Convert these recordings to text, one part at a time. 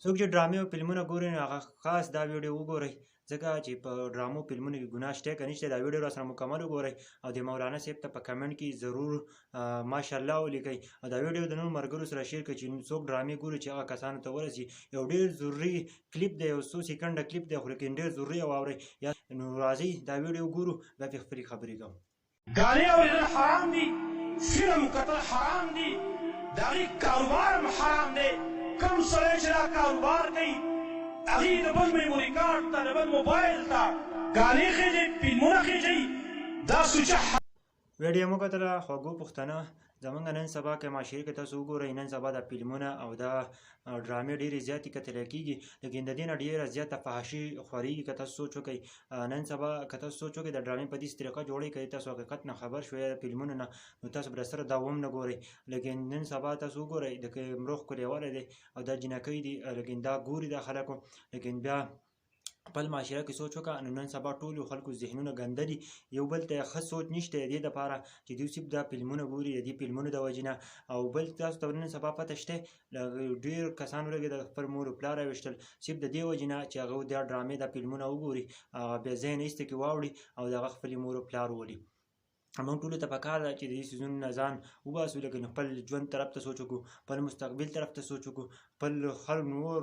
څوک چې ډرامې او فلمونه ګوري نو هغه خاص دا ویډیو وګورئ، ځکه چې په ډرامو فلمونو کې ګناه شته که نشته. دا ویډیو راسره مکمل وګورئ او د مولانا صاحب ته په کمنټ کې ضرور ماشاءالله ولیکئ او دا ویډیو د نورو ملګرو سره شیر کړئ چې څوک ډرامې ګوري چې هغه کسانو ته ورسي. یو ډېر ضروري کلیپ دی، یو څو سیکنډه کلیپ دی، خو لیکن ډېر ضروري واورئ. یا نو راځئ دا ویډیو ګورو، بیا پرې خپلې خبرې کوو. गाने اوریدل حرام دي، فلم کتل حرام دي، د هغې کاروبار هم حرام دی. کوم سړی چې دا کاروبار کوي هغې د بل میموري کارډ ته د بل موبایل ته ګانې خېږي، فلمونه خېږي، دا سوچه ویډیو مو کتله خوږو پښتانه. زمونږ نن سبا که معاشرې کې تاسو وګورئ، نن سبا د فلمونه او دا ډرامې ډېرې زیاتې کتلی کېږي، لیکن د دې نه ډېره زیاته فحاشي خورېږي. که تاسو سوچ وکئ نن سبا که تاسو سوچ وکئ د ډرامې په داسې طریقه جوړوي که تاسو حقیقت نه خبر شوئ د فلمونو نه، نو تاسو به راسره دا هم نه ګورئ. لیکن نن سبا تاسو وګورئ د مرغ ښکلیوالی دی او دا جنکۍ دي، لیکن دا ګوري دا خلکو، لیکن بیا خپل معاشره کې سوچ وکړه. نو نن سبا ټولو خلکو ذهنونه ګنده دي، یو بل ته ښه سوچ نشته د دې دپاره چې دوی صرف دا فلمونه ګوري د دې فلمونو د وجې نه. او بل تاسو ته نن سبا پته شته ډېر کسان ولګېدل خپل مور و پلار یې ویشتل صرف د دې وجې نه چې هغه دا ډرامې دا فلمونه وګوري، بیا ذهن ایسته کې واوړي او د هغه خپلې مور و پلار وولي. موږ ټولو ته پکار ده چې د دې څیزونو نه ځان وباسو، لکه خپل ژوند طرف ته سوچ وکړو، خپل مستقبل طرف ته سوچ وکړو، خپل نور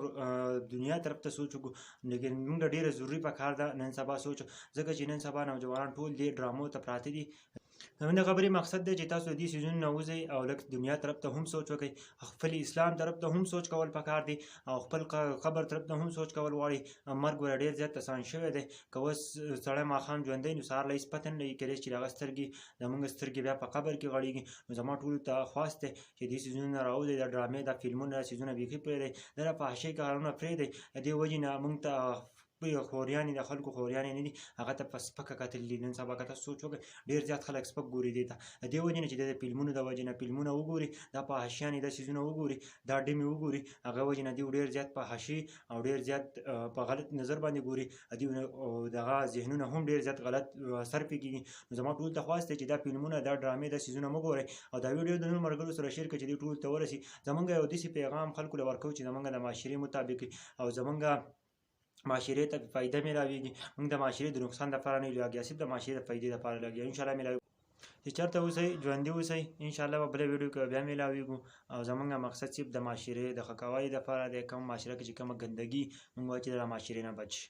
دنیا طرف ته سوچ وکړو. لیکن موږ ته ډېره ضروري پکار ده نن سبا سوچ، ځکه چې نن سبا نوجوانان ټول دې ډرامو ته پراته دي. زموږ د خبرې مقصد دی چې تاسو د دې څیزونو نه وځئ او لږ دنیا طرف ته هم سوچ وکئ، خپل اسلام طرف ته هم سوچ کول پکار دی او خپل قبر طرف ته هم سوچ کول غواړي. مرګ ورته ډېر زیات اسان شوی دی، که اوس سړی ماښام ژوندی نو سهار له هېڅ پته نه لګي، کیدای شي چې د هغه سترګې زموږ سترګې بیا په قبر کې غړېږي. نو زما ټولو ته خواست دی چې دې څیزونو نه راوځئ، دا ډرامې دا فلمونه دا څیزونه بیخي پرېږدئ، دا فحاشۍ کارونه پرېږدئ. د دې وجې نه موږ ته خوریانې د خلکو خوریانې نه دي، هغه ته په سپکه کتل دي. نن سبا که تاسو سوچ وکړئ ډېر زیات خلک سپک ګوري دې ته، د دې وجې نه چې د فلمونو د وجې نه فلمونه وګوري، دا فحاشیانې دا څیزونه وګوري، دا ډمې وګوري، هغه وجې نه دوی ډېر زیات فحاشي او ډېر زیات په غلط نظر باندې ګوري، دوی دغه ذهنونه هم ډېر زیات غلط اثر پرې کېږي. نو زما ټولو ته خواست دی چې دا فلمونه دا ډرامې دا څیزونه مه ګورئ او دا ویډیو د نورو ملګرو سره شیر کړئ چې دوی ټولو ته ورسي. زمونږ یو داسې پیغام خلکو له ورکوو چې زمونږ د معاشرې مطابق او زمونږ معاشرې ته فایده میلاویږي. موږ د معاشرې د نقصان دپاره نه لګیا، صرف د معاشرې د فایدې دپاره لګیا. انشاءالله میلاوي چې چېرته اوسئ ژوندي اوسئ، انشاءالله به بله ویډیو کې بیا میلاویږو. او زمونږ مقصد صرف د معاشرې د ښه کوالي دپاره دی، کوم معاشره کې چې کومه ګندګي موږ وایو چې د معاشرې نه بچ شي.